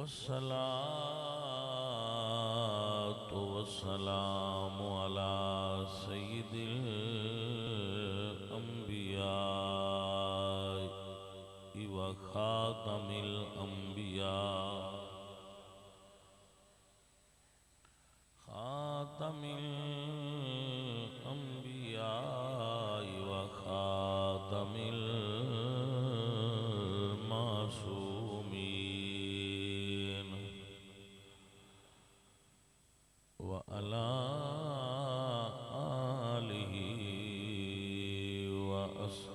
والصلاة والسلام على سيد الأنبياء وخاتم الأنبياء خاتم الأنبياء وخاتم المعصومين وعلى آله وأصحابه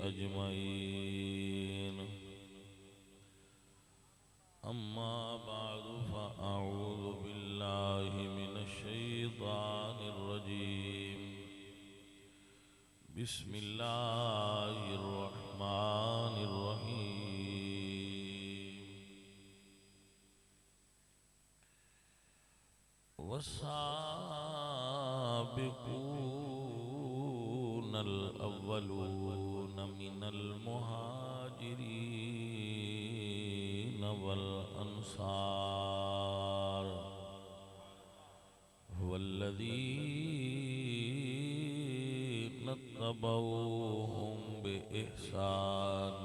أجمعين. أما بعد فأعوذ بالله من الشيطان الرجيم. بسم الله الرحمن الرحيم. والسابقون الأولون من المهاجرين والأنصار والذين اتبعوهم بإحسان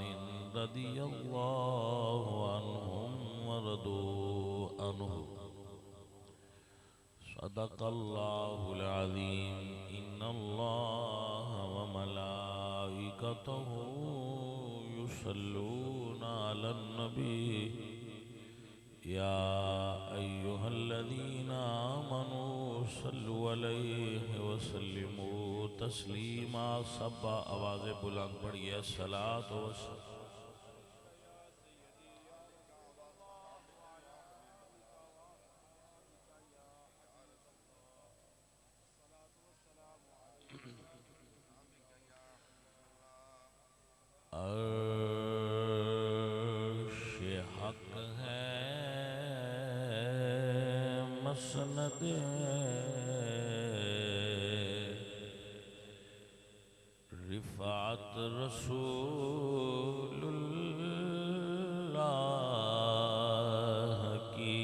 رضي الله عنهم ورضوا عنه. صدق الله العظيم. إن الله وملائكته يصلون على النبي يا أيها الذين آمنوا صلوا عليه وسلموا تسليما. سب آواز بلند پڑھیے الصلاۃ والسلام. عرش حق ہے مسند رفعت رسول اللہ کی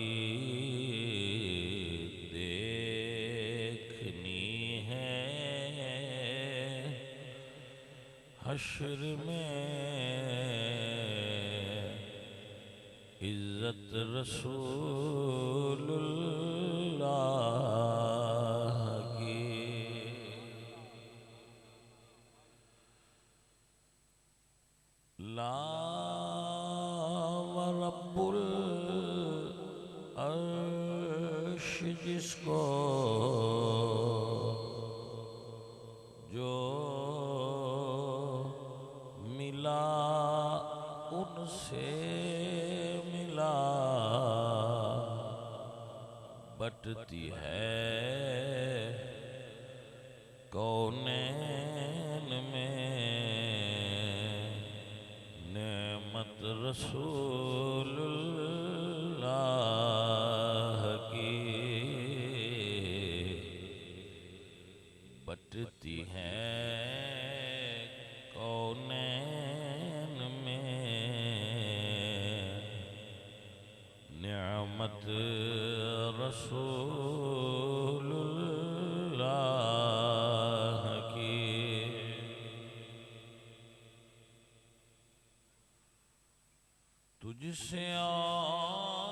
دیکھنی ہے حشر میں عزت رسول اللہ کی. لا ورب العرش جس کو جو ملا ان سے ملا بٹتی ہے کونین میں نعمت رسول اللہ کی بٹتی ہے کونین میں نعمت رسول اللہ کی. تجھ سے اور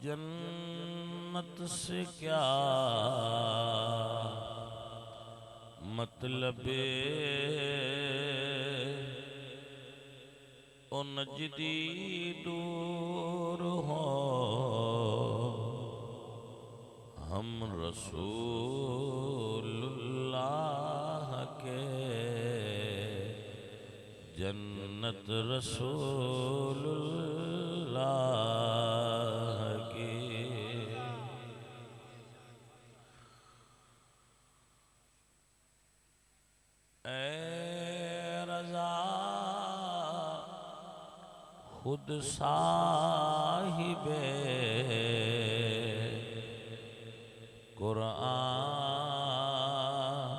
جنت سے کیا مطلب او نجدی دور ہو ہم رسول اللہ کے جنت رسول اللہ کی. اے رضا خود صاحب قرآن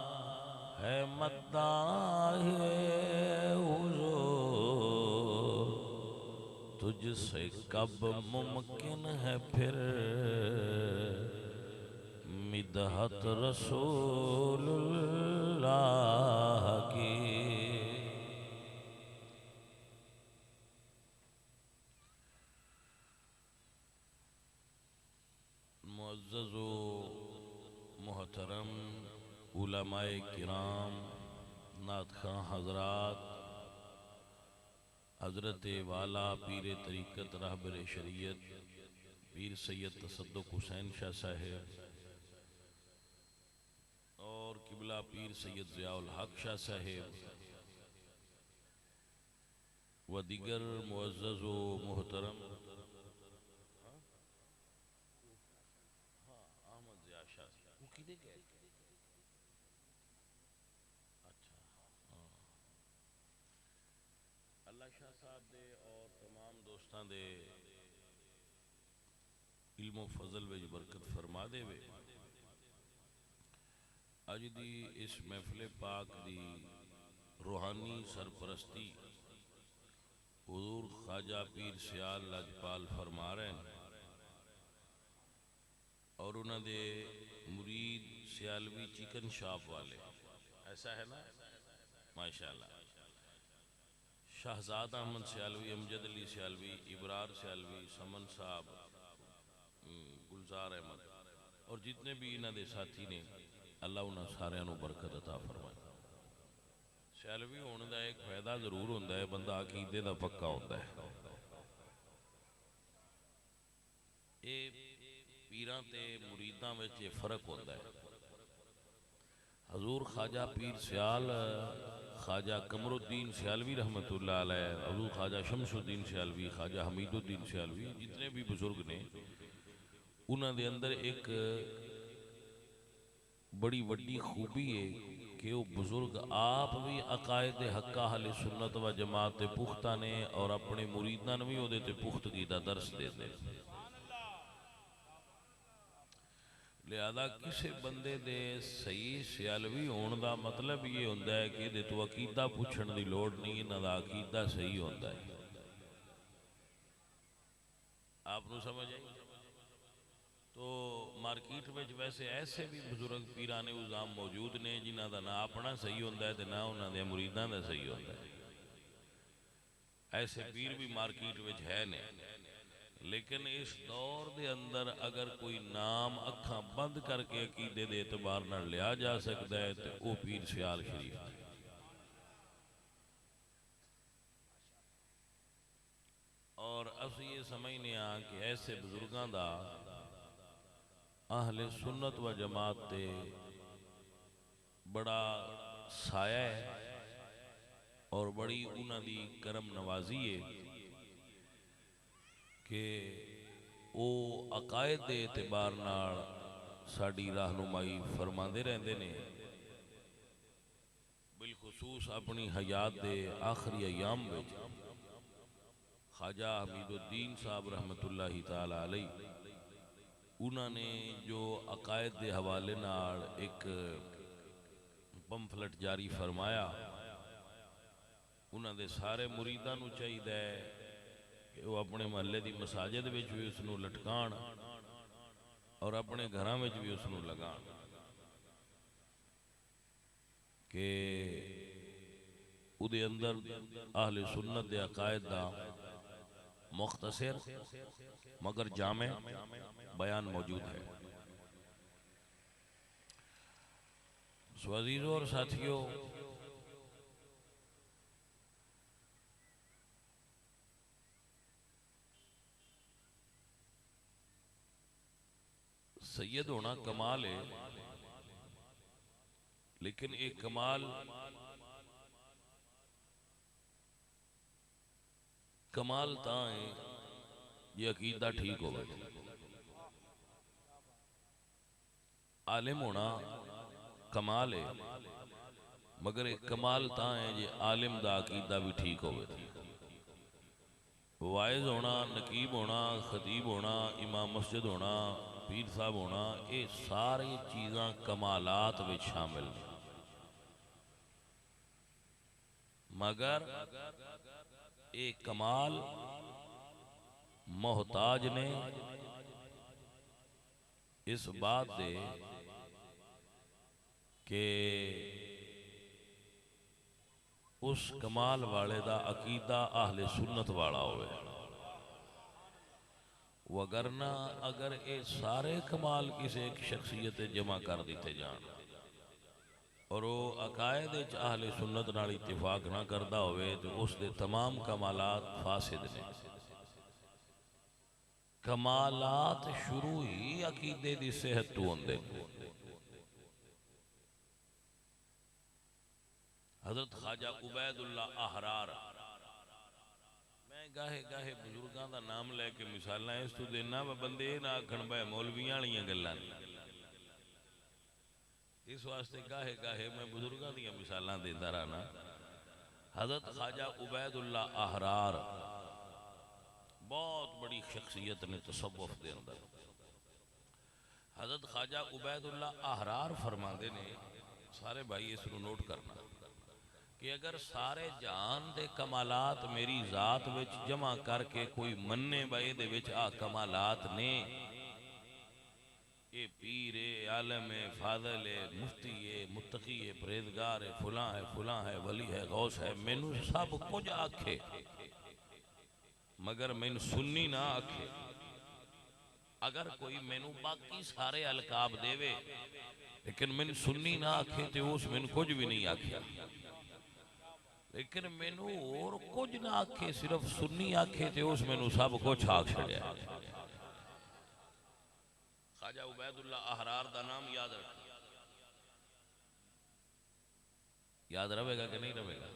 ہے کب ممکن ہے پھر مدحت رسول اللہ کی؟ معزز و محترم علماء کرام، نعت خواں حضرات، حضرت والا پیر طریقت راہبر شریعت پیر سید تصدق حسین شاہ صاحب اور قبلہ پیر سید ضیاء الحق شاہ صاحب و دیگر معزز و محترم احمد ضیاء شاہ اللہ شاہ صاحب دے اور تمام دوستاں دے علم و فضل وچ برکت فرما دے وے۔ اج دی اس محفل پاک دی روحانی سرپرستی حضور خواجہ پیر سیال لاجپال فرما رہے ہیں، اور انہوں دے مرید سیالوی چکن شاپ والے، ایسا ہے نا ماشاءاللہ، شہزاد احمد سیالوی، امجد علی سیالوی، ابرار سیالوی، سمن صاحب، گلزار احمد اور جتنے بھی انہوں دے ساتھی نے، اللہ انہوں سارے انہوں برکت عطا فرمائے۔ سیالوی ہونے دا ایک فائدہ ضرور ہوندہ ہے، بندہ عقیدے دا پکا ہوندہ ہے۔ اے پیران تے مریداں میں یہ فرق ہوندہ ہے۔ حضور خواجہ پیر سیال، خواجہ قمر الدین سیالوی رحمت اللہ علیہ، حضور خواجہ شمس الدین سیالوی، خواجہ حمید الدین سیالوی، جتنے بھی بزرگ نے، انہوں دے اندر ایک بڑی وڈی خوبی ہے کہ وہ بزرگ آپ بھی عقائد حقہ اہل سنت و جماعت پختہ نے اور اپنے مریدان بھی وہ دیتے پختگی دا درس دیتے۔ لہذا کسے بندے دے صحیح سیالوی ہون دا مطلب یہ ہوندہ ہے کہ دے تو عقیدہ پوچھن دی لوڑ نہیں، نہ دا عقیدہ صحیح ہوندہ ہے۔ آپ نو سمجھ آئی؟ تو مارکیٹ میں ویسے ایسے بھی بزرگ پیرانے عظام موجود نے جنہ دا نہ اپنا صحیح ہوندہ ہے نہ انہاں دے مریدان دا صحیح ہوندہ ہے۔ ایسے پیر بھی مارکیٹ میں ہے نے، لیکن اس دور دے اندر اگر کوئی نام اکھاں بند کر کے عقیدے دے اعتبار نہ لیا جا سکتا ہے تو وہ پیر سیال شریف ہے۔ اور اسی یہ سمجھنے آن کہ ایسے بزرگاں دا اہل سنت و جماعت تے بڑا سایہ ہے اور بڑی انہاں دی کرم نوازی ہے کہ او عقائد دے اعتبار نال ساڑی رہنمائی فرماندے رہندے نے، بالخصوص اپنی حیات دے آخری ایام وچ خواجہ حمید الدین صاحب رحمت اللہ تعالی علیہ انہوں نے جو عقائد دے حوالے نال ایک پمفلٹ جاری فرمایا، انہوں دے سارے مریدان نو چاہیے کہ وہ اپنے محلے دی مساجد وچ بھی اس نو لٹکان اور اپنے گھراں وچ بھی اس نو لگان کہ او دے اندر اہل سنت دے عقائد دا مختصر مگر جامع بیان موجود ہے۔ سو عزیزوں اور ساتھیوں، سید ہونا کمال ہے، لیکن ایک کمال تاں ہے یہ عقیدہ ٹھیک ہو گئے۔ عالم ہونا کمال ہے، مگر ایک کمال تاں ہے یہ عالم دا عقیدہ بھی ٹھیک ہو گئے۔ وائز ہونا، نقیب ہونا، خطیب ہونا، امام مسجد ہونا، پیر صاحب ہونا، یہ ساری چیزاں کمالات میں شامل ہیں، مگر ایک کمال محتاج نے اس بات دے کہ اس کمال والے دا عقیدہ اہل سنت والا ہوئے، وگرنہ اگر اے سارے کمال کسی ایک شخصیت جمع کر دیتے جان اور وہ عقائد اہل سنت نال اتفاق نہ کردا ہوئے تو اس دے تمام کمالات فاسد نے۔ کمالات شروع ہی عقیدے دی صحت تو ہوندے۔ حضرت خواجہ عبید اللہ احرار، میں گاہے گاہے بزرگاں دا نام لے کے مثالاں اس تو دینا بندے نہ آکھن بے مولویاں والیاں گلاں، اس واسطے گاہے گاہے میں بزرگاں دیاں مثالاں دیندا رہنا۔ حضرت خواجہ عبید اللہ احرار بہت بڑی شخصیت نے تصوف دے اندر۔ حضرت خواجہ عبید اللہ احرار فرماندے نے، سارے بھائی اس کو نوٹ کرنا، کہ اگر سارے جہان دے کمالات میری ذات وچ جمع کر کے کوئی مننے بھائی دے وچ آ کمالات نے، اے پیر ہے، عالم ہے، فاضل ہے، مفتی ہے، متقی ہے، پرہیزگار ہے، فلاں ہے، ولی ہے، غوث ہے، مینوں سب کچھ آکھے مگر مینوں سنی نہ آکھے۔ اگر کوئی مینوں باقی سارے القاب دے وے لیکن مینوں سنی نہ آکھے تو اس مینوں کچھ بھی نہیں آکھیا، لیکن مینوں اور کچھ نہ آکھے صرف سنی آکھے تو اس مینوں سب کچھ آکھ چھڑیا۔ خواجہ عبید اللہ احرار دا نام یاد رکھیں، یاد رہے گا کہ نہیں رہے گا؟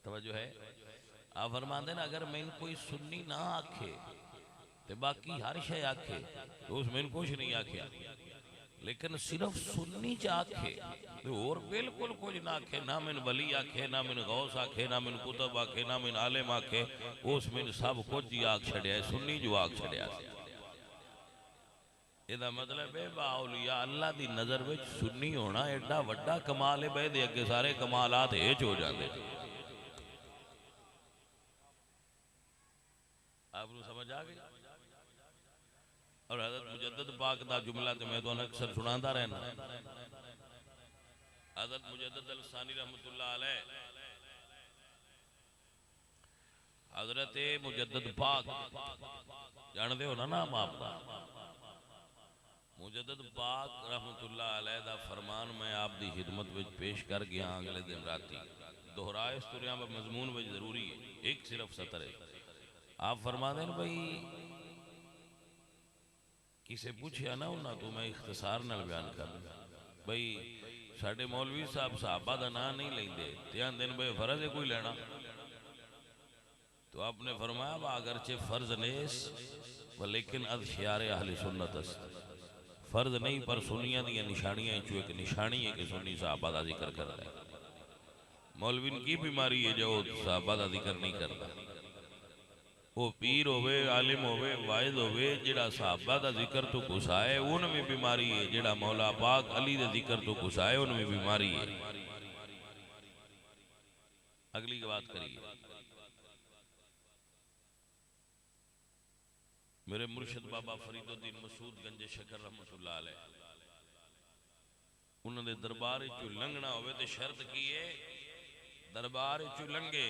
توجہ ہے؟ آپ فرماندے نا اگر میں کوئی سنی نہ آکھے تو باقی ہر شے آکھے تو اس میں کچھ نہیں آکھیا، لیکن صرف سنی چ آکھے تو اور بالکل کچھ نہ آکھے، نہ من ولی آکھے، نہ من غوث آکھے، نہ من کتب آکھے، نہ من عالم آکھے، اس میں سب کچھ ہی آکھ چھڑیا ہے، سنی جو آکھ چھڑیا ہے۔ یہ دا مطلب ہے با اولیاء اللہ دی نظر وچ سنی ہونا ایڈا وڈا کمال ہے، بے دے اگے سارے کمالات ہیچ ہو جاندے۔ آپ کو سمجھ آ گئی؟ اور حضرت مجدد پاک دا جملہ تو میں تو اکثر سناندا رہنا، حضرت مجدد الثانی رحمت اللہ علیہ، حضرت مجدد پاک جان دے ہو نا نام آپ دا، مجدد پاک رحمت اللہ علیہ دا فرمان میں آپ دی خدمت وچ پیش کر گیا اگلے دن راتی، دہرائے اس طرح مضمون وچ ضروری ہے، ایک صرف سطر ہے۔ آپ فرما دیں بھائی کسے پوچھیا نا ہونا تو میں اختصار نال بیان کر بھائی ساڑھے مولوی صاحب صحابہ دا نا نہیں لیں دے تیان دن بھائی فرض ہے کوئی لینا، تو آپ نے فرمایا با اگرچہ فرض نیس لیکن از خیار اہل سنت است، فرض نہیں پر سنیاں دیا نشانیاں چو ایک نشانی ہے کہ سنی صحابہ دا ذکر کر رہا ہے۔ مولوین کی بیماری ہے جو صحابہ دا ذکر نہیں کرتا، وہ پیر ہوئے، عالم ہوئے، واعظ ہوئے، جڑا صحابہ دا ذکر تو گھسائے ان میں بیماری ہے، جڑا مولا پاک علی دا ذکر تو گھسائے ان میں بیماری ہے۔ اگلی کی بات کریے، میرے مرشد بابا فرید الدین مسعود گنج شکر رحمت اللہ علیہ، انہوں نے دربار چو لنگنا ہوئے تے شرط کیے، دربار چو لنگے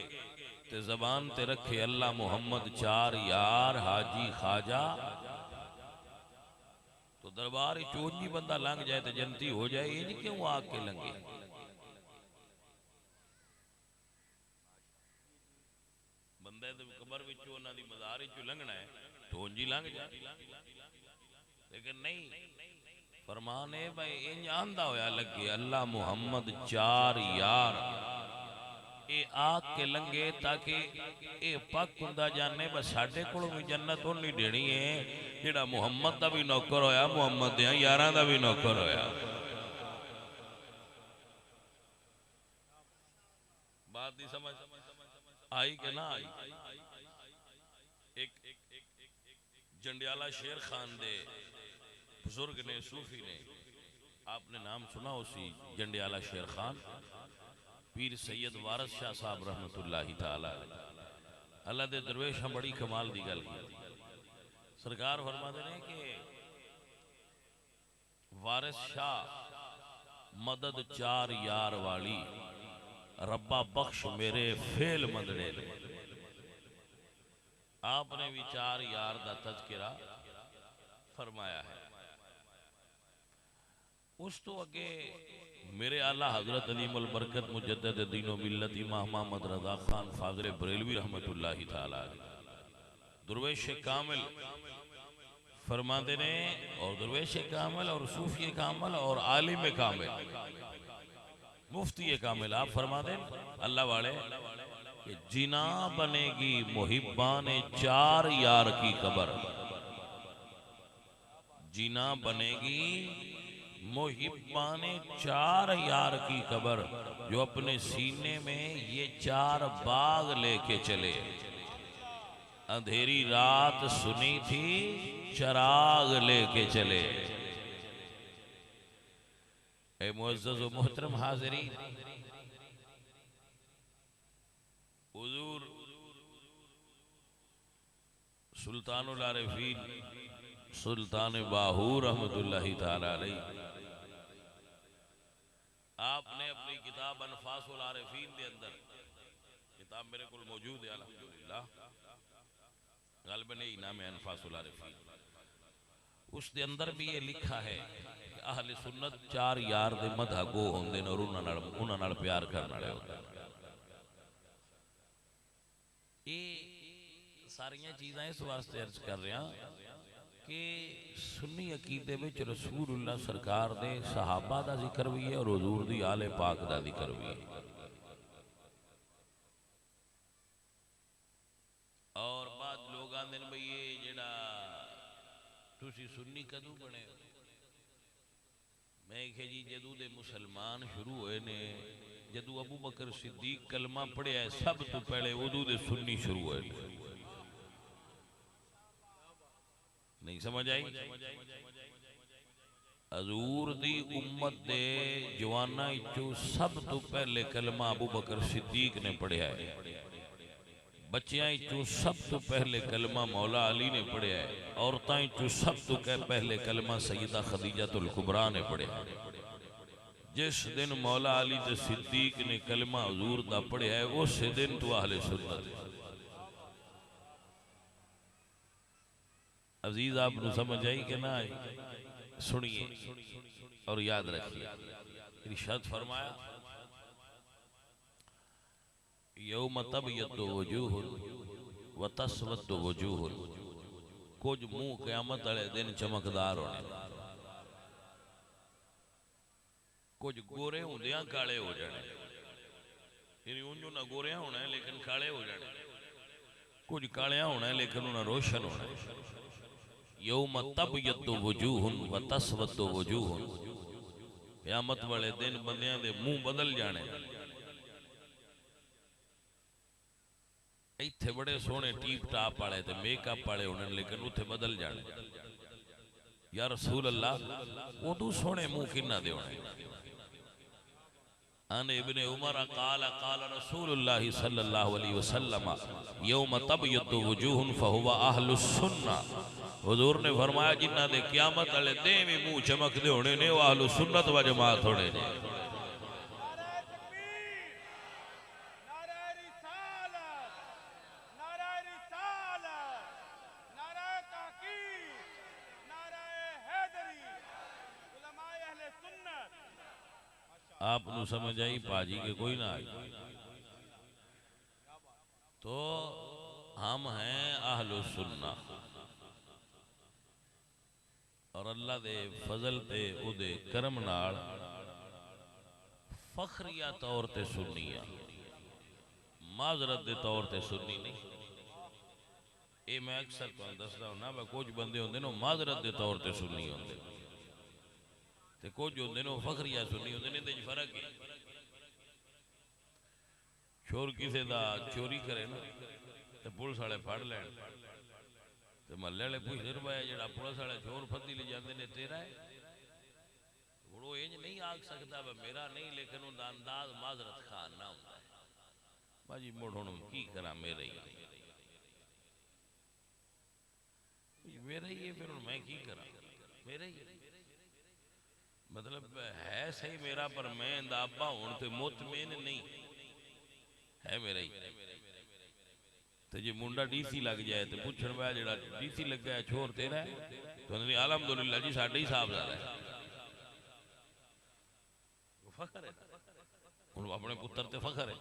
تے زبان تے رکھے اللہ محمد چار یار حاجی خواجہ، تو دربار چونجی بندہ لنگ جائے تے جنتی ہو جائے، یہ نہیں کیوں آگ کے لنگے؟ بندے دے قبر وچوں انہاں دی مزار وچوں لنگنا ہے تو انجی لنگ جائے، لیکن نہیں، فرمان ہے بھائی انج آندہ ہویا لگے اللہ محمد چار یار، اے آگ کے لنگے تاکہ اے پاک کندہ جانے بس ساڑھے کڑوں میں جنت انہی ڈیڑی ہے، جیڑا محمد دا بھی نوکر ہویا، محمد دیاں یاران دا بھی نوکر ہویا۔ بات نہیں سمجھ آئی کہ نہ آئی؟ ایک جنڈیالہ شیر خان دے بزرگ نے، صوفی نے، آپ نے نام سنا اسی جنڈیالہ شیر خان، پیر سید وارث شاہ صاحب رحمت اللہ تعالی، اللہ دے درویشاں بڑی کمال دی گل کی سرکار فرماتے ہیں کہ وارث شاہ مدد چار یار والی ربا بخش میرے فیل مندڑے نے آپ نے بھی چار یار دا تذکرہ فرمایا ہے اس تو اگے میرے اعلیٰ حضرت عظیم البرکت مجدد دین و ملت امام محمد رضا خان فاضل بریلوی رحمت اللہ تعالی درویش کامل فرماتے نے اور درویش کامل اور صوفی کامل اور عالم کامل مفتی کامل آپ فرماتے ہیں اللہ والے کہ جنا بنے گی محبان چار یار کی قبر جنا بنے گی محبان چار یار کی قبر جو اپنے سینے میں یہ چار باغ لے کے چلے اندھیری رات سنی تھی چراغ لے کے چلے اے معزز و محترم حاضرین حضور سلطان العارفین سلطان باہور رحمت اللہ تعالی علیہ آپ نے اپنی کتاب انفاس العارفین دے اندر کتاب میرے کو موجود ہے الحمدللہ غالباً یہ نام ہے انفاس العارفین اس دے اندر بھی یہ لکھا ہے کہ اہل سنت چار یار دے مدح گو ہوندے اور انہاں نال پیار کرنا رہے ہوتے یہ ساریاں چیزیں اس واسطے عرض کر رہے ہیں کہ سنی عقیدے وچ رسول اللہ سرکار دے صحابہ دا ذکر بھی ہے اور حضور دی آل پاک دا ذکر بھی ہے اور بعد لوگ آندے نے بھئی یہ جڑا تسی سنی کدوں بنے میں کہ جی جدو دے مسلمان شروع ہوئے نے جدو ابو بکر صدیق کلمہ پڑھیا ہے سب تو پہلے ادو دے سنی شروع ہوئے نے نہیں سمجھ آئی حضور دی امت دے جوانا اچھو سب تو پہلے کلمہ ابو بکر صدیق نے پڑھیا ہے بچیاں اچھو سب تو پہلے کلمہ مولا علی نے پڑھیا ہے عورتاں اچھو سب تو پہلے کلمہ سیدہ خدیجہ الکبریٰ نے پڑھیا ہے جس دن مولا علی تے صدیق نے کلمہ حضور دا پڑھیا ہے اس دن تو اہل سنت عزیز آپ نے سمجھ آئی کہ نہ آئی سنیے اور یاد رکھیے ارشاد فرمایا یوم تبیض وجوہ وتسود وجوہ کچھ منہ قیامت والے دن چمکدار ہونے کچھ گورے ہوندیاں کالے ہو جانے یعنی انجو نہ گورے ہونا ہے لیکن کالے ہو جانے کچھ کالیاں ہونا ہے لیکن انہاں روشن ہونا ہے یوم تبیض وجوہ وتسود وجوہ قیامت والے دن بندیاں دے منہ بدل جانے ایتھے بڑے سونے ٹیپ ٹاپ والے تے میک اپ والے ہونے لیکن اتھے بدل جانے یا رسول اللہ وہ تو سونے منہ کنہ دے ہونے ان ابن عمر قال قال رسول اللہ صلی اللہ علیہ وسلم یوم تبیض وجوہ فہو اہل السنہ حضور نے فرمایا جنہ دے قیامت والے دن میں منہ چمک دے ہونے نے وہ اہل سنت و جماعت ہونے نے آپ نو سمجھ آئی پاجی کے کوئی نہ آئی تو ہم ہیں اہل السنہ اور اللہ دے فضل تے او دے کرم نال فخریہ طور تے سنیہ معذرت دے طور تے سنی نہیں اے میں اکثر تو دستا ہوں نا کچھ بندے ہوندے نو معذرت دے طور تے سنی ہوندے تے کچھ ہوندے نو فخریہ سنی ہوندے نے تے فرق ہے چور کسے دا چوری کرے نا تے پولیس والے پھڑ لین تے محلے والے پوچھدے نے بھائی جڑا پولیس والے چور پھدی لے جاندے نے تیرا ہے وہ انج نہیں آکھ سکتا میرا نہیں لیکن ان دا انداز معذرت خان نہ ہوندا ہے باجی مڑ ہن کی کراں میرے ہی میرا ہی ہے، پھر میں کی کرا، میرا ہی ہے، مطلب ہے صحیح میرا، پر میں دابا ہوں تے مطمئن نہیں ہے میرا ہی۔ تو جی منڈا ڈی سی لگ جائے تو پوچھن پیا جڑا ڈی سی لگا ہے چھوڑ تیرا ہے؟ تو انہوں نے الحمدللہ جی ساڈے ہی صاحبزادہ ہے، فخر ہے، انہوں اپنے پتر تے فخر ہے۔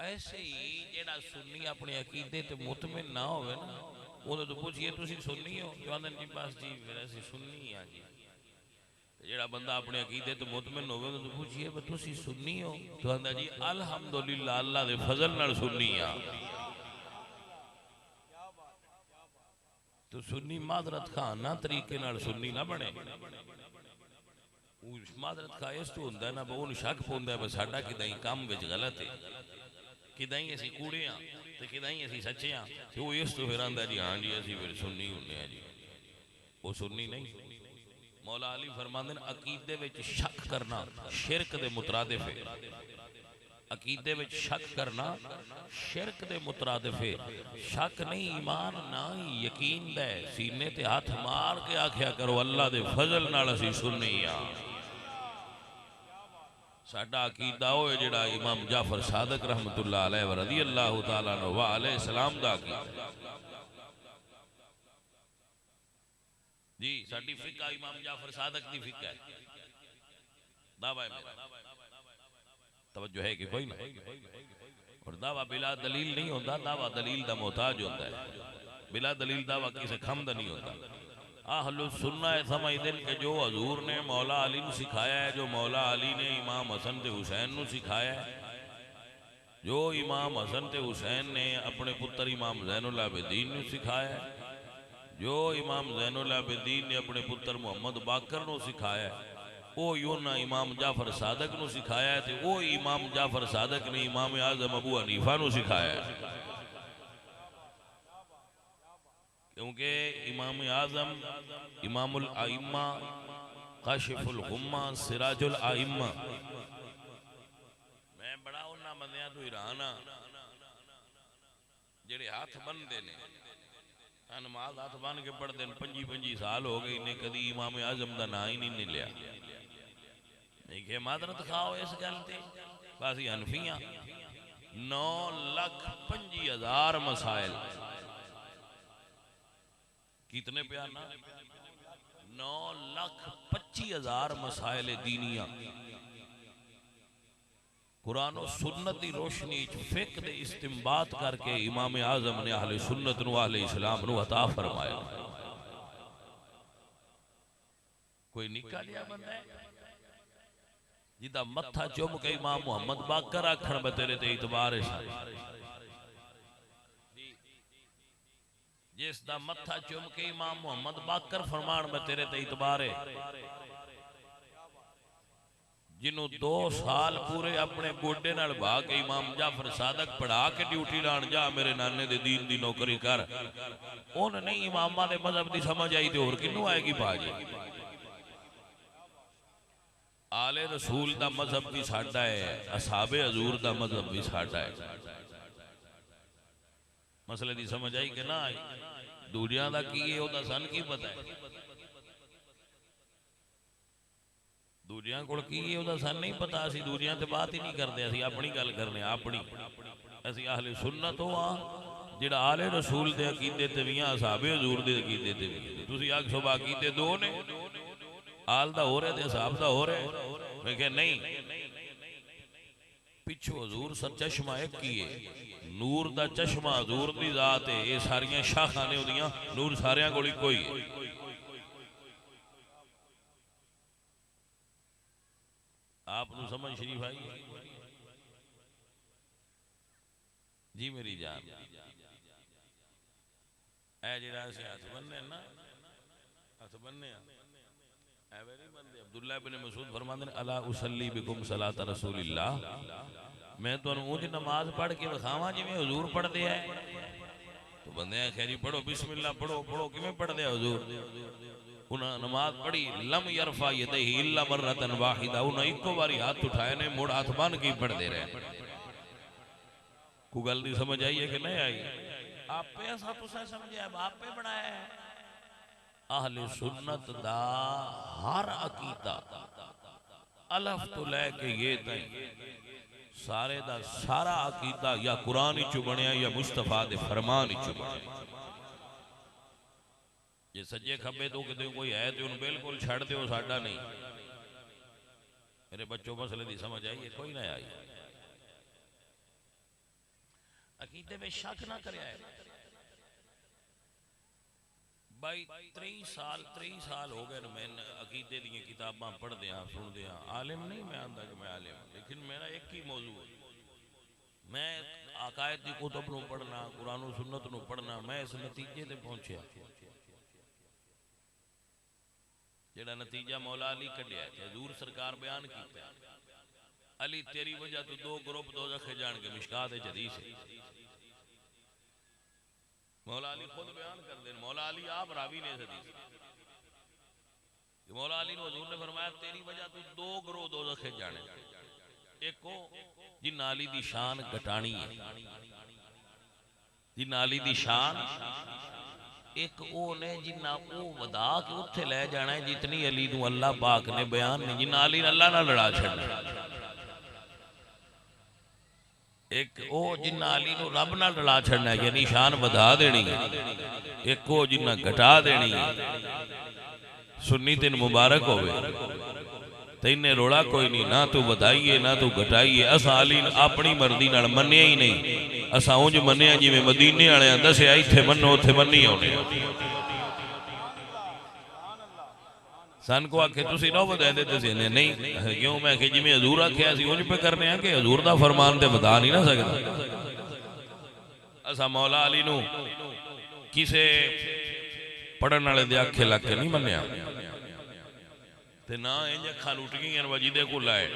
ایسے ہی جڑا سنی اپنے عقیدے تے مطمئن نہ ہوئے نا، وہ تو پوچھئے تسی سنی ہو؟ تو آندھن جی بس جی پھر ایسی سنی ہاں جی۔ جڑا بندہ اپنے عقیدے تے مطمئن ہوئے تو پوچھئے تسی سنی ہو؟ تو آندھن جی الحمدللہ اللہ دے فضل نال سنی ہاں۔ تو سنی معذرت خان نہ طریقے نال سنی نہ بنے، معذرت خواہ اس تو ہوندہ ہے نا، وہ شک پوندہ ہے بس ساڈا کدائیں کام وچ غلط ہے، کدائیں اسی کوڑے ہاں تو کدائیں اسی سچے ہاں، تو وہ اس تو پھر آندہ جی ہاں جی اسی پھر سنی ہونے ہیں جی، وہ سنی نہیں۔ مولا علی فرماندے ہیں عقیدے وچ شک کرنا شرک دے مترادف ہے، عقیدے وچ شک کرنا شرک دے مترادف ہے، شک نہیں ایمان نہ یقین دے، سینے تے ہاتھ مار کے آکھیا کرو اللہ دے فضل نال اسی سنی ہاں۔ ساڈا عقیدہ ہوئے جڑا امام جعفر صادق رحمت اللہ علیہ ورضی اللہ تعالیٰ عنہ وعلیہ السلام دا عقیدہ جی، ساڈی فقہ امام جعفر صادق دی فقہ ہے، دعویٰ ہے میرا، توجہ ہے کہ کوئی نہ، اور دعویٰ بلا دلیل نہیں ہوتا، دعویٰ دلیل دا محتاج ہوتا ہے، بلا دلیل دعویٰ کسی خمد نہیں ہوتا۔ اہل السنہ سمجھ دن کہ جو حضور نے مولا علی نے سکھایا ہے، جو مولا علی نے امام حسن تے حسین نے سکھایا ہے، جو امام حسن تے حسین نے اپنے پتر امام زین العابدین نے سکھایا ہے، جو امام زین العابدین نے اپنے پتر محمد باقر نے سکھایا ہے، وہ یوں امام جعفر صادق نے سکھایا ہے، تے وہ امام جعفر صادق نے امام اعظم ابو حنیفہ نے سکھایا ہے، کیونکہ امام اعظم امام الائمہ کاشف الغمہ سراج الائمہ، میں بڑا انہاں بندیاں تو ایرانا جڑے ہاتھ بن دینے نماز ہاتھ بن کے پڑھ دین 25 سال ہو گئی انہیں کدی امام اعظم دا نا ہی نہیں لیا، نہیں کہ معذرت خواہ اس گلتے باسی حنفیاں 9,25,000 مسائل کتنے پیانا 9,25,000 مسائل دینیاں قرآن و سنت دی روشنی فقہ دے استنباط کر کے امام اعظم نے اہل سنت نو اہل اسلام نو عطا فرمایا۔ کوئی نکا لیا بندہ ہے جیدہ متھا چوم کے امام محمد باقر آکھن بتیرے تے اعتبار ہے، جس دا متھا چوم کے امام محمد باقر فرمان بتیرے تے اعتبار ہے، جنہوں 2 سال پورے اپنے گوڈے نال بھا کے امام جعفر صادق پڑھا کے ڈیوٹی لان جا میرے نانے دے دین دی نوکری کر، انہوں نہیں امامہ دے مذہب دی سمجھ آئی دے اور کنوں آئے گی باجی۔ آل رسول دا مذہب بھی ساڑھا ہے، اصحاب حضور دا مذہب بھی ساڑھا ہے، مسئلے دی سمجھ آئی کہ نہ آئی، دنیا دا کیے ہو دا سن کی پتہ ہے، دنیا کو کیے ہو دا سن نہیں پتہ، اسی دنیا تے بات ہی نہیں کرتے، اسی اپنی گل کرنے اپنی، اسی اہل سنت ہو جڑا آل رسول دے عقیدے تے بھی اصحاب حضور دے عقیدے تے بھی، تسی آگ صبح عقیدے دو نے، آل دا ہو رہے دے صاحب دا ہو رہے، میں کہ نہیں پچھو حضور سر چشمہ ایک کیے، نور دا چشمہ حضور دی ذات ہے، یہ ساریاں شاخانے ہو دیاں، نور ساریاں کوئی کوئی ہے۔ آپ نو سمجھ شریف آئی جی میری جان، اے جڑا سے ہاتھ بننے نا، ہاتھ بننے اے ویری بندے عبداللہ بن مسعود فرماندے الا اصلی بکم صلاۃ رسول اللہ، میں تو اونج نماز پڑھ کے بخاواں جی میں حضور پڑھ دیا ہے، تو بندے ہیں خیری پڑھو بسم اللہ پڑھو پڑھو کیوں پڑھ دیا حضور، انہاں نماز پڑھی لم یرفع یدیہ الا مرۃ واحدہ، انہاں ایک باری ہاتھ اٹھائے نے مڑ ہاتھ بن کے پڑھ دے رہے، کو گل دی سمجھ آئی ہے کہ نہیں آئی؟ آپ پہ ایسا تو سہ سمجھے اب آپ پہ بنایا ہے اہل سنت دا ہر عقیدہ الف تو لے کے یہ تائیں سارے دا سارا عقیدہ یا قرآن چو بنیا یا مصطفیٰ دے فرمان چو بنیا یہ سجے کھبے تو کہتے کوئی ہے تو انہوں بالکل چھڑ دے ہو ساڑھا نہیں میرے بچوں مسئلے دی سمجھ آئی کوئی نہ آئی عقیدے میں شک نہ کرے آئے بھائی 30 سال ہو گئے میں عقیدے دیئے کتاباں پڑھ دیا سن دیا عالم نہیں میں آندہ کہ میں عالم ہوں لیکن میرا ایک ہی موضوع ہے میں عقائد دی کتب نو پڑھنا قرآن و سنت نو پڑھنا میں اس نتیجے تے پہنچیا جڑا نتیجہ مولا علی کڈیا ہے حضور سرکار بیان کیتا ہے علی تیری وجہ تو 2 گروپ دوزخ جان کے مشکات حدیث ہے مولا علی خود بیان کر دیں مولا علی آپ راوی نے اس حدیث مولا علی نے حضور نے فرمایا تیری وجہ تو 2 گروہ دوزخ جانے ایک کو جن علی دی شان گٹانی ہے جن علی دی شان ایک او نے جنہ او ودا کے اتھے لے جانا ہے جتنی علی نو اللہ پاک نے بیان نہیں جنہ علی نے اللہ نہ لڑا چھڑنا ایک او جنہ علی نو رب نہ لڑا چھڑنا ہے یعنی شان ودا دینی ایک او جنہ گھٹا دینی سنی تین مبارک ہوئے تینے روڑا کوئی نہیں نہ تو ودائیے نہ تو گھٹائیے اسا علی اپنی مردی نال منیا ہی نہیں اسا اونج منیا جی میں مدینے والے دسے آئی تھے منو تھے منی ہونے سن کو آکھے تسی نو بدائے دیتے سے نہیں کیوں میں کہ جی میں حضور آکھے ایسی اونج پہ کرنے ہیں کہ حضور دا فرمان دے بتا نہیں نہ سکتا اسا مولا علی نو کسے پڑھن والے دے آکھے لگ کے نہیں منیا تے نہ انجے کھال اٹھ گئی ہیں وجیدے کو لائے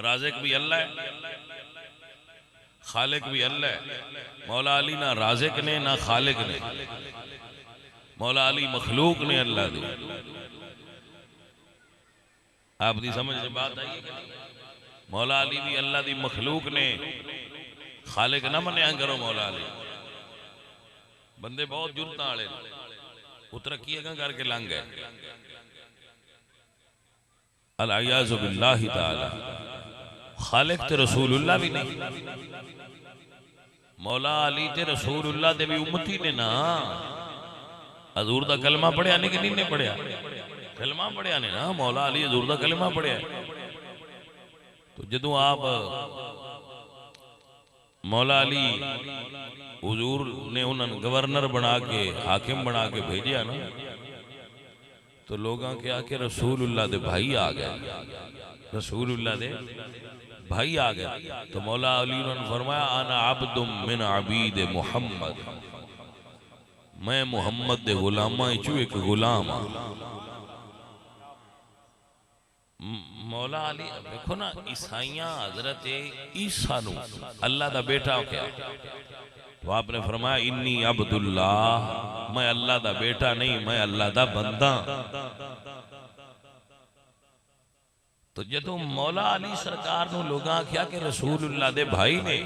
رازق بھی اللہ ہے خالق بھی اللہ ہے مولا علی نہ رازق نے نہ خالق نے مولا علی مخلوق نے اللہ دی آپ دی سمجھ سے بات آئی مولا علی بھی اللہ دی مخلوق نے خالق نہ منیا کرو مولا علی بندے بہت جرتا آڑے اترکیے گا کر کے لنگ ہے العیاذ باللہ تعالی خالق تے رسول اللہ بھی نہیں مولا علی تے رسول اللہ دے بھی امتی نے نا حضور دا کلمہ پڑھیا نہیں کہ نہیں نے پڑھیا کلمہ پڑھیا نے نا مولا علی حضور دا کلمہ پڑھیا تو جدوں آپ مولا علی حضور نے انہوں گورنر بنا کے حاکم بنا کے بھیجیا نا تو لوگاں کیا کہ رسول اللہ دے بھائی آ گئے رسول اللہ دے بھائی آ گئے تو مولا علی نے فرمایا انا عبد من عبید محمد میں محمد دے غلامہ چو ایک غلام مولا علی دیکھو نا عیسائیاں حضرت عیسیٰ نو اللہ دا بیٹا کیا تو آپ نے فرمایا انی عبداللہ میں اللہ دا بیٹا نہیں میں اللہ دا بندہ تو جدو مولا علی سرکار نو لوگاں کیا کہ رسول اللہ دے بھائی نے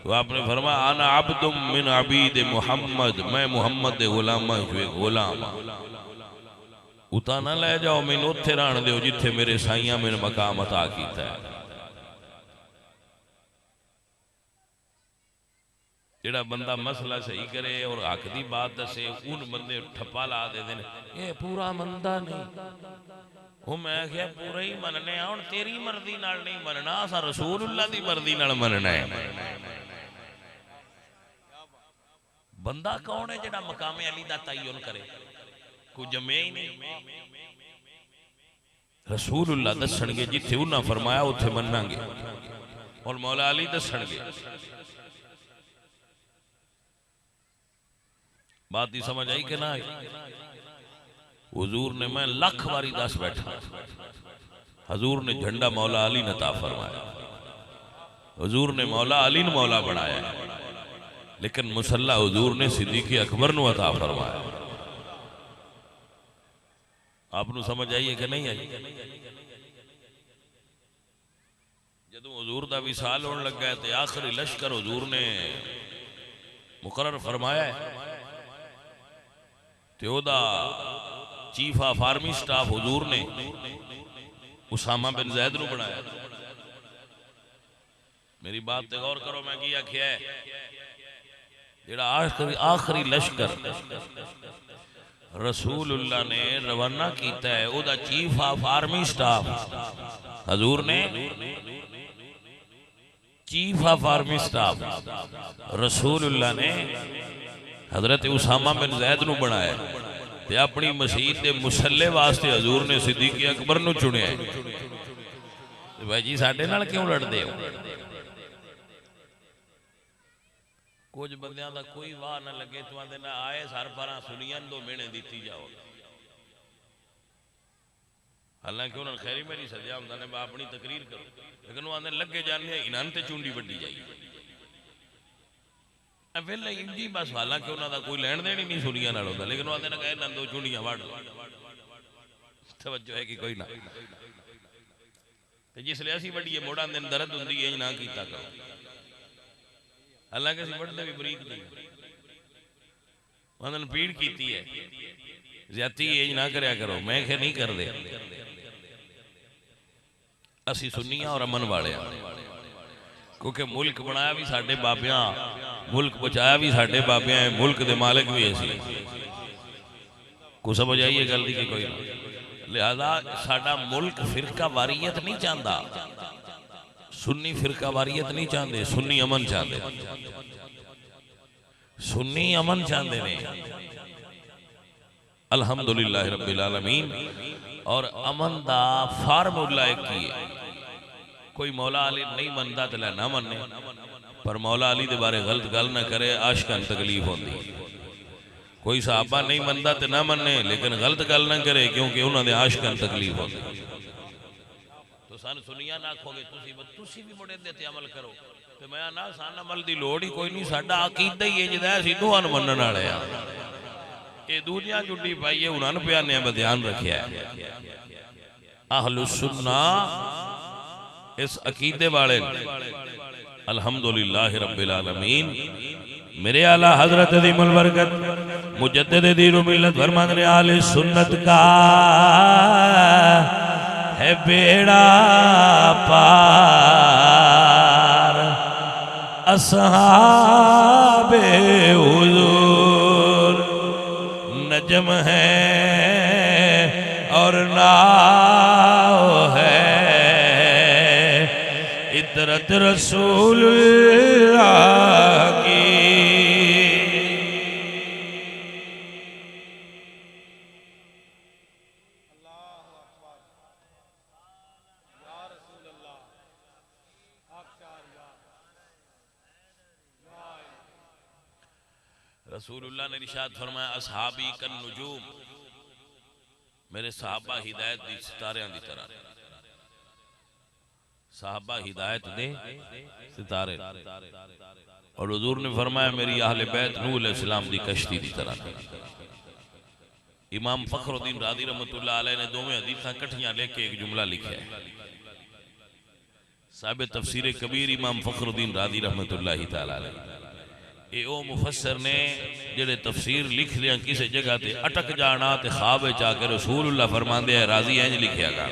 تو آپ نے فرمایا انا عبد من عبید محمد میں محمد دے غلامہ ہوئے غلام اتا نہ لے جاؤ میں اتھے ران دیو جتھے میرے سائیاں میں مقام عطا کیتا ہے جڑا بندہ مسئلہ صحیح کرے اور حق دی بات دسے ان بندے ٹھپا لا دے دیں یہ پورا مندہ نہیں وہ میں کہا پورا ہی مننے ہیں اور تیری مرضی نال نہیں مننا اسا رسول اللہ دی مرضی نال مننا ہے بندہ کون ہے جڑا مقام علی دا تعین کرے کوئی جمعے ہی نہیں رسول اللہ دسن گے جتھے انہاں فرمایا اتھے مننا گے اور مولا علی دسن گے بات ہی سمجھ آئی کہ نہ آئی حضور نے میں لکھ واری دس بیٹھا حضور نے جھنڈا مولا علی نے عطا فرمایا حضور نے مولا علی نے مولا بنایا لیکن مسلح حضور نے صدیق اکبر نے عطا فرمایا آپ نے سمجھ آئیے کہ نہیں آئی جدو حضور دا وصال ہونے لگ گئے تھے آخری لشکر حضور نے مقرر فرمایا ہے تے او دا چیف آف آرمی سٹاف حضور نے اسامہ بن زید نو بنایا. میری بات تے غور کرو میں کی آکھیا ہے جڑا آخری لشکر رسول اللہ نے روانہ کیتا ہے او دا چیف آف آرمی سٹاف حضور نے چیف آف آرمی سٹاف رسول اللہ نے حضرت اسامہ بن زید نو بنایا تے اپنی مسجد دے مسلے واسطے حضور نے صدیق اکبر نو چنیا ہے. بھائی جی ساڈے نال کیوں لڑدے ہو؟ کچھ بندیاں دا کوئی واہ نہ لگے تو آندے نہ آئے سر پراں سنین دو مینے دیتی جاؤ. حالانکہ انہوں نے خیری میری سجا ہوں نے میں اپنی تقریر کروں لیکن وہ آندے لگے جانے انہاں تے چونڈی وڈی جائی ویلے انجی بس. حالانکہ انہوں دا کوئی لین دین ہی نہیں سنیا نال ہوندا لیکن وہ آندے نہ کہے نہ دو چونڈیاں وڈ توجہ ہے کہ کوئی نہ تے جس لے اسی وڈی موڑاں دے درد ہوندی ہے نہ کیتا کرو. حالانکہ اسی وڈ دے بھی بریک نہیں انہوں نے پیڑ کیتی ہے زیادتی یہ نہ کریا کرو. میں کہ نہیں کر دے اسی سنیاں اور امن والے کیونکہ ملک بنایا بھی ساڑھے بابیاں ملک بچایا بھی ساڑھے بابیاں ہیں ملک دے مالک بھی ایسی کو سمجھ آئیے گل کہ کوئی لہذا ساڑھا ملک فرقہ واریت نہیں چاہتا سنی فرقہ واریت نہیں چاہتے سنی امن چاہتے سنی امن چاہتے ہیں الحمدللہ رب العالمین. اور امن دا فارمولہ ایک کی ہے کوئی مولا علی نہیں مندہ تلے نہ مننے پر مولا علی دے بارے غلط گل نہ کرے عاشقاً تکلیف ہوندی. کوئی صحابہ نہیں مندہ تے نہ مننے لیکن غلط گل نہ کرے کیونکہ انہوں نے عاشقاً تکلیف ہوندی. تو سان سنیا نہ کھوگے تسی بھی مڑے دیتے عمل کرو تو میں نہ سان عمل دی لوڑ ہی کوئی نہیں ساڑھا عقیدہ ہی ہے جدہ ہے سیدھوان منن آڑے یہ دنیا جڑی پائیے انہوں نے پیانے میں دھیان رکھیا ہے. اہل السنہ اس عقیدے والے الحمدللہ رب العالمین. میرے اعلیٰ حضرت عظیم البرکت مجدد دین و ملت فرمان رہے اہل سنت کا ہے بیڑا پار اصحاب حضور نجم ہے اور ناؤ ہے عطرت رسول اللہ کی. رسول اللہ نے ارشاد فرمایا اصحابی کن نجوم میرے صحابہ ہدایت دی ستاریاں دی طرح صحابہ ہدایت دے ستارے اور حضور نے فرمایا میری اہل بیت نوح علیہ السلام دی کشتی دی طرح. امام فخر الدین رازی رحمت اللہ علیہ نے دو میں حدیثاں کٹھیاں لے کے ایک جملہ لکھا ہے. صاحب تفسیر کبیر امام فخر الدین رازی رحمت اللہ تعالی علیہ اے او مفسر نے جڑے تفسیر لکھ لیا کسی جگہ تے اٹک جانا تے خواب چاہ کے رسول اللہ فرمان دے راضی ہیں لکھیا گا.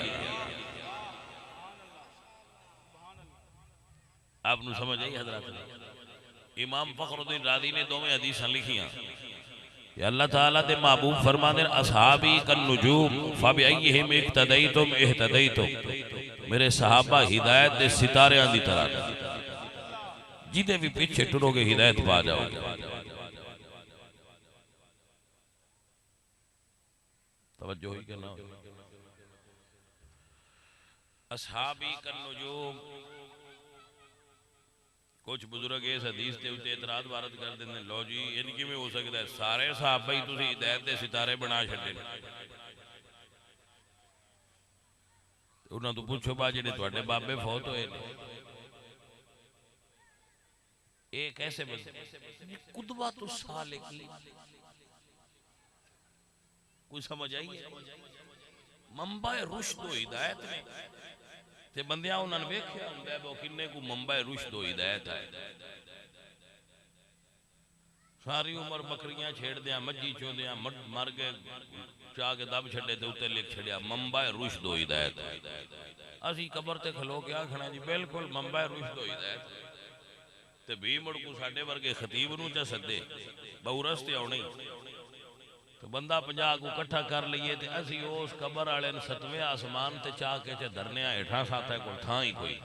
آپ نے سمجھ آئی حضرات امام فخر الدین راضی نے دو میں حدیثاں لکھیاں کہ اللہ تعالیٰ دے محبوب فرمان دے اصحابی کن نجوم فبئیہم اقتدیتم اہتدیتم میرے صحابہ ہدایت دے ستارے دی طرح جیدے بھی پیچھے ٹرو گے ہدایت پا جاؤ گے. توجہ ہوئی کہ نہ اصحابی کن نجوم کچھ بزرگ اس حدیث تے ہوتے اعتراض وارد کر دینے لو جی ان کی میں ہو سکتا ہے سارے صحابہ ہی تسی ہدایت دے ستارے بنا چھڑے انہاں تو پوچھو با جڑے تواڈے بابے فوت ہوئے ایک ایسے بندے قدوۃ الصالحین کوئی سمجھ آئی ہے منبع رشد و ہدایت میں تے بندیاں انہاں نے ویکھیا ہوندا ہے وہ کنے کو منبع رشد و ہدایت ہے. ساری عمر بکریاں چھیڑ دیاں مجھی چو دیاں مر گئے چاہ کے دب چھڑے تے اتے لکھ چھڑیا منبع رشد و ہدایت اسی قبر تے کھلو کے آکھنا جی بالکل منبع رشد و ہدایت تے بھی مڑ کو ساڈے ورگے خطیب نوں چا سدے بہورس تے آؤ نہیں تو بندہ 50 کو کٹھا کر لئیے تے اسی اس قبر والے 7ویں آسمان تے چاہ کے چے دھرنے ہیٹھاں ساتھ ہے کوئی تھاں ہی کوئی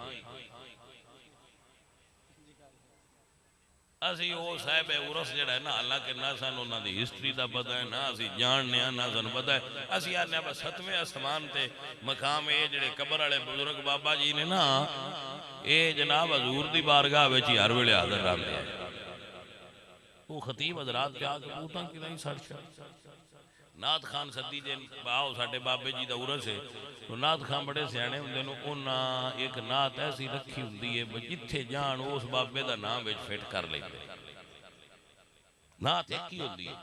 اسی او صاحب عرس جڑا ہے نا حالانکہ نہ سن انہاں دی ہسٹری دا پتہ ہے نہ اسی جاننے نہ سن پتہ ہے اسی آنے بس 7ویں آسمان تے مقام اے جڑے قبر والے بزرگ بابا جی نے نا اے جناب حضور دی بارگاہ وچ ہر ویلے حاضر رہندے ہیں وہ خطیب حضرات کیا کہ اوتاں کی نہیں سڑ نات خان صدی جے باؤ ساڈے بابے جی دا عرس ہے تو نات خان بڑے سیانے ہوندے نو انہاں ایک نات ایسی رکھی ہوندی ہے جتھے جان اس بابے دا نام وچ فٹ کر لیندے نات ایک ہی ہوندی ہے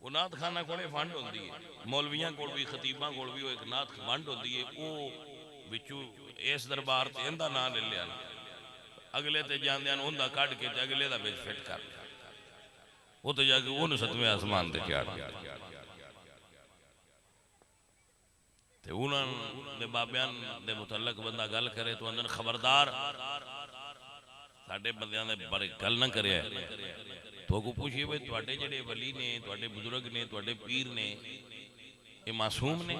وہ نات خانہ کولے فنڈ ہوندی ہے مولویاں کول بھی خطیباں کول بھی ایک نات فنڈ ہوندی ہے او وچوں اس دربار تے اندا نام لے لیا اگلے تے جاندیاں اوندا کڈ کے تے اگلے دا وچ فٹ کر وہ تو جا کے وہ 7ویں آسمان تے چڑھ تے انہاں دے بابیان دے متعلق بندہ گل کرے تو اندر خبردار ساڈے بندیاں دے بارے گل نہ کرے تو کو پوچھئے بھئی تواڈے جڑے ولی نے تواڈے بزرگ نے تواڈے پیر نے یہ معصوم نے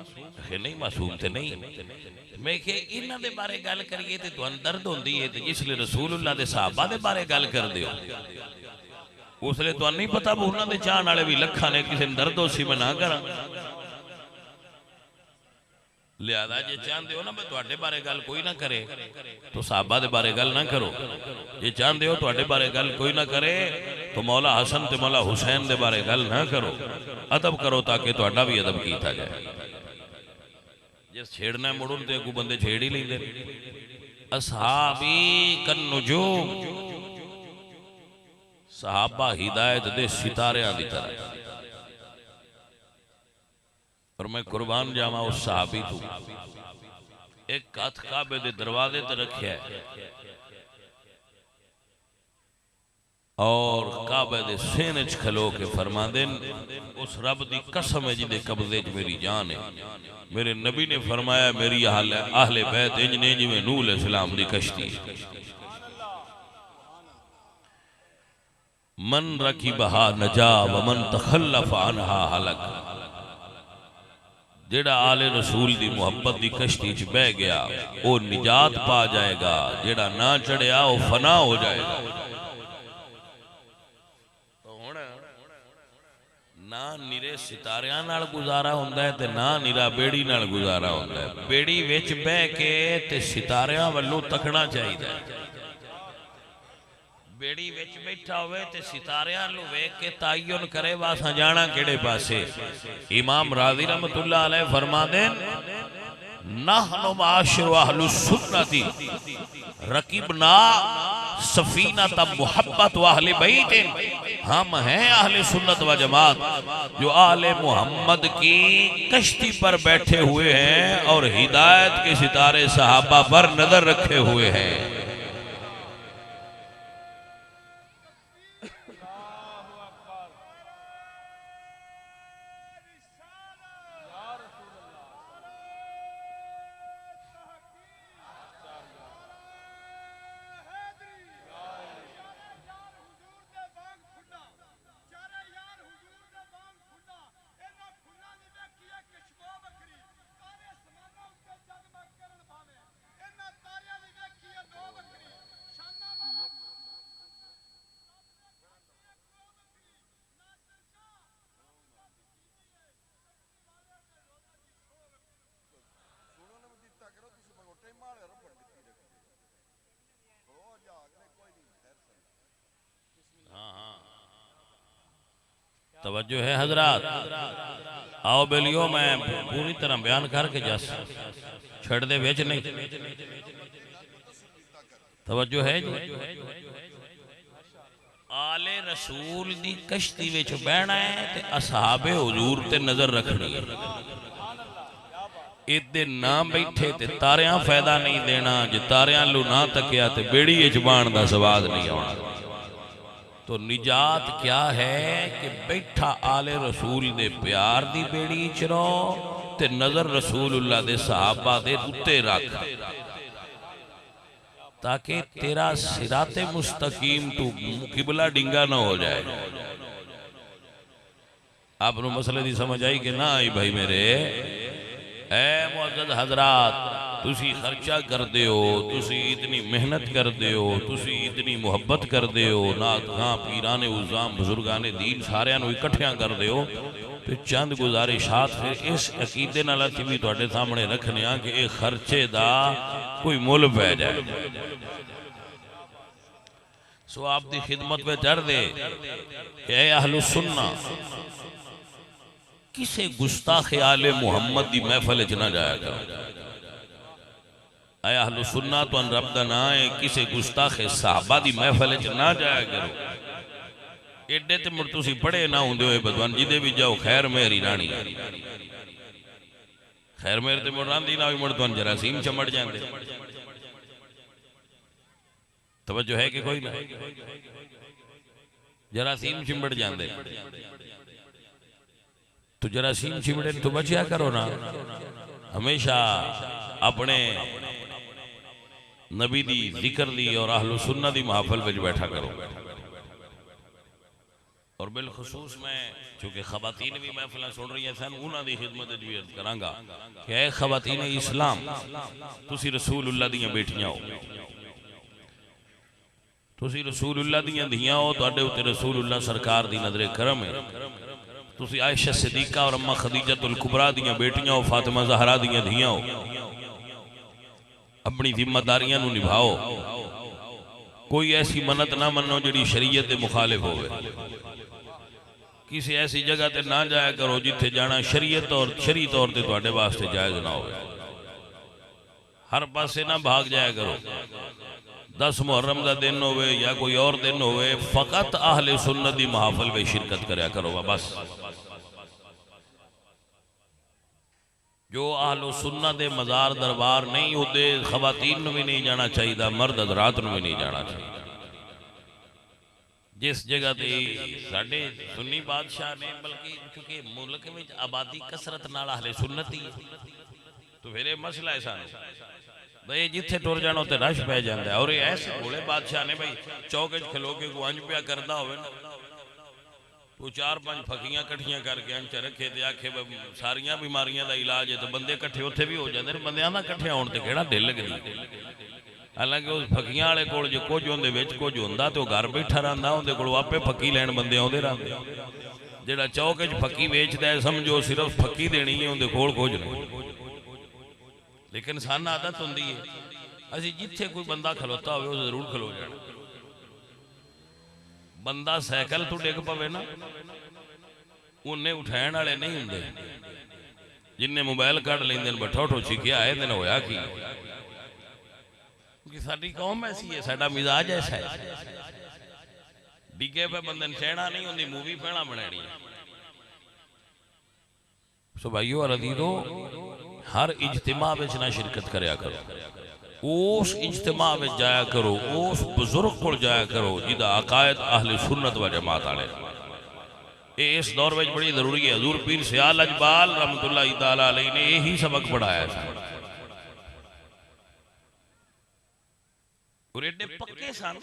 کہ نہیں معصوم تے نہیں میں کہ انہاں دے بارے گل کریے تے تو درد ہوندی ہے تے جس لئے رسول اللہ دے صحابہ دے بارے گل کر دیو اس لئے تو نہیں پتا وہ انہوں نے چاہن والے بھی لکھا نے کسی درد ہو سی میں نہ کرا لہذا جے چاہن دے ہو نا میں تواڈے بارے گل کوئی نہ کرے تو صحابہ دے بارے گل نہ کرو جے چاہن دے ہو تواڈے بارے گل کوئی نہ کرے تو مولا حسن تے مولا حسین دے بارے گل نہ کرو ادب کرو تاکہ تواڈا بھی ادب کیتا جائے جس چھیڑنا ہے مڑن تے کو بندے چھیڑ ہی لیں دے اصحابی کن نجوم صحابہ ہدایت دے ستارے آن دی طرح اور میں قربان جاما اس صحابی تو ایک ہاتھ کعبے دے دروازے تے رکھیا ہے اور کعبے دے سینچ کھلو کے فرما دین اس رب دی قسم ہے جدے قبضے جو میری جان ہے میرے نبی نے فرمایا میری اہل بیت انجنے جی میں نوح علیہ السلام دی کشتی من رکبہا نجا ومن تخلف عنہا حلق جیڑا آل رسول دی محبت دی کشتی چ بہ گیا وہ نجات پا جائے گا جیڑا نہ چڑھیا وہ فنا ہو جائے گا نہ نیرے ستاریاں نال گزارا ہوندہ ہے تے نہ نیرا بیڑی نال گزارا ہوندہ ہے بیڑی ویچ بہ کے تے ستاریاں والو تکنا چاہی دا بیڑی ویچ بیٹھا ہوئے تے ستاریاں لو ویک کے تعین کرے واسا جانا کیڑے پاسے امام راضی رحمت اللہ علیہ فرما دیں نحن معاشر اہل السنتی رکبنا سفینت محبت و اہل بیت ہم ہیں اہل سنت و جماعت جو آل محمد کی کشتی پر بیٹھے ہوئے ہیں اور ہدایت کے ستارے صحابہ پر نظر رکھے ہوئے ہیں توجہ ہے حضرات آؤ بیلیو میں پوری طرح بیان کر کے جاس چھڑ دے ویچ نہیں توجہ ہے جی آل رسول دی کشتی ویچ بینا ہے تے اصحاب حضور تے نظر رکھنی ہے ادھے نہ بیٹھے تے تاریاں فائدہ نہیں دینا جے تاریاں لو نہ تکیا تے بیڑی اچبان دا سواد نہیں ہونا تو نجات کیا ہے کہ بیٹھا آل رسول دے پیار دی بیڑی چرو تے نظر رسول اللہ دے صحابہ دے اتے رکھ تاکہ تیرا صراط مستقیم تو قبلہ ڈنگا نہ ہو جائے. آپ نے مسئلہ دی سمجھ آئی کہ نہ آئی بھائی میرے؟ اے معزز حضرات، تسی خرچہ کر دیو، تسی اتنی محنت کر دیو، تسی اتنی محبت کر دیو، ناتخاں پیران عظام بزرگان دین سارے انہوں اکٹھیاں کر دیو، پھر چند گزارشات پھر اس عقیدے نہ لتی بھی توڑے سامنے رکھنے آن کہ ایک خرچے دا کوئی مول پہ جائے. سو آپ دی خدمت میں چڑھ دے کہ اے اہل السنہ، کسے گستاخ آل محمد دی محفل چنا جایا کرو. اے اہل السنہ تو ان رب دا نائے کسے گستاخ صحابہ دی محفل چنا جایا کرو. ایڈے تے مرتوسی پڑے نہ ہوں دے ہوئے بدوان جدے بھی جاؤ خیر میری رانی خیر میرے تے مران دی نہ ہوئی مرتوان جراثیم چمڑ جائیں دے. توجہ ہے کہ کوئی نہ جراثیم چمڑ جائیں دے تو جراثیم چمڑے تو بچیا کرو نا. ہمیشہ اپنے نبی دی ذکر دی اور اہل سنہ دی محافل وچ بیٹھا کرو. اور بالخصوص میں چونکہ خواتین بھی محفلیں سن رہی ہیں سن انہاں دی خدمت بھی عرض کرانگا کہ اے خواتین اسلام، تسی رسول اللہ دیاں بیٹیاں ہو، تسی رسول اللہ دیاں دھیاں ہو، تو اڈے ہوتے رسول اللہ سرکار دی نظر کرم ہے. تسی عائشہ صدیقہ اور اماں خدیجہ الکبریٰ دیاں بیٹیاں ہو، فاطمہ زہرا دیاں دھیاں ہو. اپنی ذمہ داریاں نو نبھاؤ. کوئی ایسی منت نہ منو جڑی شریعت مخالف ہوئے. کسی ایسی جگہ تے نہ جایا کرو جتھے جانا شریعت اور شریع طور تے تواڈے واسطے جائز نہ ہوئے. ہر پاسے نہ بھاگ جایا کرو. 10 محرم دا دن ہوئے یا کوئی اور دن ہوئے، فقط اہل سنت دی محافل میں شرکت کریا کرو. بس جو اہل سنت دے مزار دربار نہیں ہوتے، خواتین نو بھی نہیں جانا چاہیے، مرد حضرات نو بھی نہیں جانا چاہیے. جس جگہ تے ساڈے سنی بادشاہ نے، بلکہ کیونکہ ملک میں آبادی کثرت نال اہل سنت ہی تو پھر یہ مسئلہ ایسا نہیں بھئی جتھے ٹور جانو تے رش پہ جاندہ ہے. اور یہ ایسے بولے بادشاہ نے بھئی چوکج کھلو کے کو انج پیا کردہ ہوئے نا، تو 4-5 پھکیاں کٹھیاں کر کے انچہ رکھے دے آکھے ساریاں بیماریاں دا علاج ہے تو بندے کٹھے ہوتے بھی ہو جاندے. بندے آنا کٹھے ہونے تے کہڑا دل لگ دی. حالانکہ اس پھکیاں والے کول جو کچھ ہوندے وچ کچھ ہوندا تے وہ گھر بیٹھا رہندا ہوندے کول آپے پھکی لین بندے ہوندے رہندے. جڑا چوک وچ پھکی ویچدا ہے سمجھو صرف پھکی دینی ہے ہوندے کول کچھ نہیں. لیکن سان عادت ہوندی ہے اسی جتھے کوئی بندہ کھلوتا ہوئے وہ ضرور کھلو جانا. بندہ سائیکل تو ڈگ پوے نا انہیں اٹھائن والے نہیں ہوندے. جن نے موبائل کاٹ لیندے بٹھا اٹھو چھکیا آئے دن ہویا کی. کیونکہ ساڈی قوم ایسی ہے، ساڈا مزاج ایسا ہے. ڈگے پہ بندن چہنا نہیں ہوندی، مووی پہنا بنانی. سو بھائیو اور عزیزو، ہر اجتماع میں نہ شرکت کریا کرو. اس اجتماع میں جایا کرو، اس بزرگ کو جایا کرو جدا عقائد اہل سنت و جماعت آلے. اس دور میں بڑی ضروری ہے. حضور پیر سیال اجبال رحمت اللہ تعالیٰ علیہ نے یہی سبق پڑھایا ہے. اور ایڈے پکے سن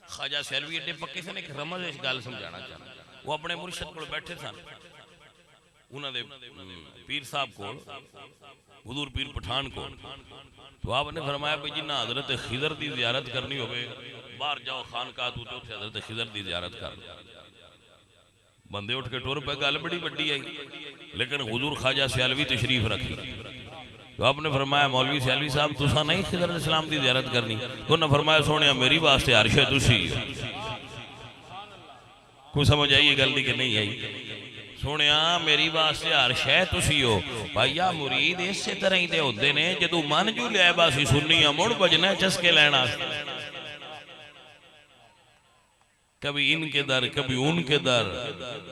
خواجہ سیلوی، ایڈے پکے سن. ایک رمض اس گال سمجھانا چاہتا. وہ اپنے مرشد کو بیٹھے سن، انہوں نے پیر صاحب کو، حضور پیر پٹھان کو، تو آپ نے فرمایا کہ جنہ حضرت خضر دی زیارت کرنی ہوئے باہر جاؤ خانقاہ تو تھے حضرت خضر دی زیارت کر. بندے اٹھ کے ٹور پہ گل بڑی بڑی آئی، لیکن حضور خواجہ سیلوی تشریف رکھی. تو آپ نے فرمایا مولوی سیلوی صاحب تسا نہیں خضر اسلام دی زیارت کرنی؟ تو انہوں نے فرمایا سونیا میری واسطے عرش ہے تسی. کوئی سمجھ آئیے گل دی کہ نہیں آئی؟ سونیا میری واسطے عرش ہے تسی ہو. بھائیا مرید اس سے طرح ہی دے ہوندے نے جدو من جو لے باسی سنی مڑ بجنا چسکے لینا. کبھی ان کے در کبھی ان کے در،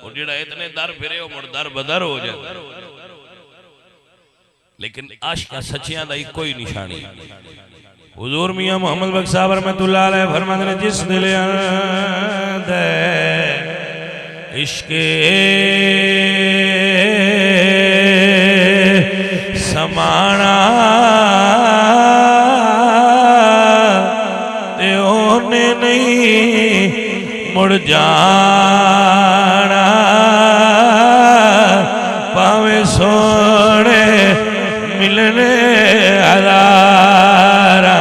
اور جڑا اتنے در پھرے ہو مڑ در بدر ہو جائے. لیکن عشق سچیاں دا کوئی نشانی. حضور میاں محمد بخش صاحب رحمت اللہ علیہ فرماتے ہیں جس دل دے عشق سمانا تے اونے نہیں مڑ جانا پاویں سونے ملنے ہزاراں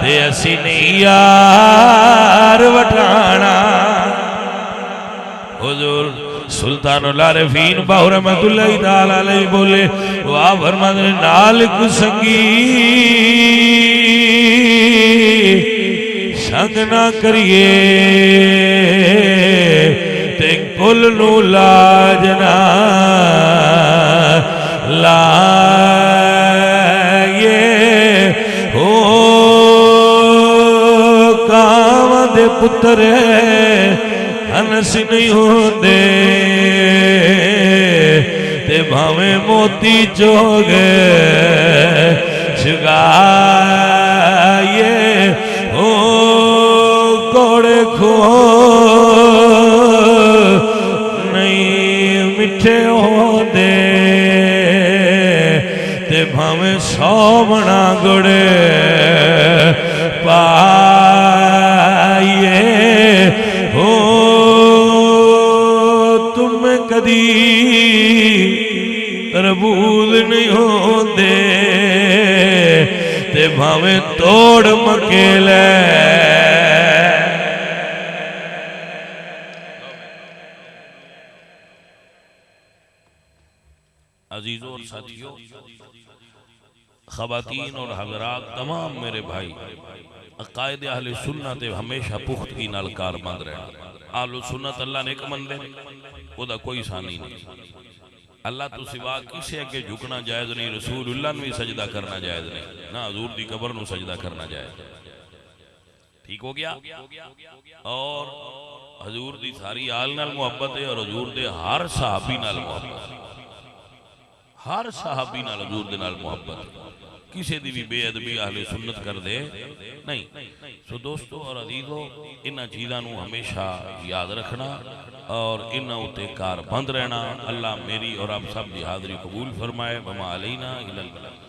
تے اسی نہیں یار وٹھانا حضور سلطان العارفین باہو رحمت اللہ تعالی علیہ بولے واہ فرماتے نالک سنگی سنگ نہ کریے تے کل نو لاجنا لائے ہو کام دے پتر انس نہیں ہوندے تے بھاویں موتی چوگے چگائے ہو کوڑے کھو نہیں مٹھے ہوندے تے بھاویں سومنا گڑے پائیے ہو تم کدی تربوز نہیں ہوندے تے بھاویں توڑ مکیلے عزیزوں اور ساتھیوں خواتین اور حضرات تمام میرے بھائی عقائد اہل سنت ہمیشہ پختگی نال کاربند رہنا اہل سنت اللہ نے ایک مندے وہ دا کوئی ثانی نہیں اللہ تو سوا کسے اگے جھکنا جائز نہیں رسول اللہ نے بھی سجدہ کرنا جائز نہیں نہ حضور دی قبر نو سجدہ کرنا جائز ٹھیک ہو گیا اور حضور دی ساری آل نال محبت ہے اور حضور دے ہر صحابی نال محبت ہر صحابی نال حضور دے نال محبت کسی دی بھی بے ادبی اہل سنت کر دے نہیں سو دوستو اور عزیزو انہاں چیزاں نو ہمیشہ یاد رکھنا اور انہاں اتے کار بند رہنا اللہ میری اور آپ سب دی حاضری قبول فرمائے وما علینا الا البلاغ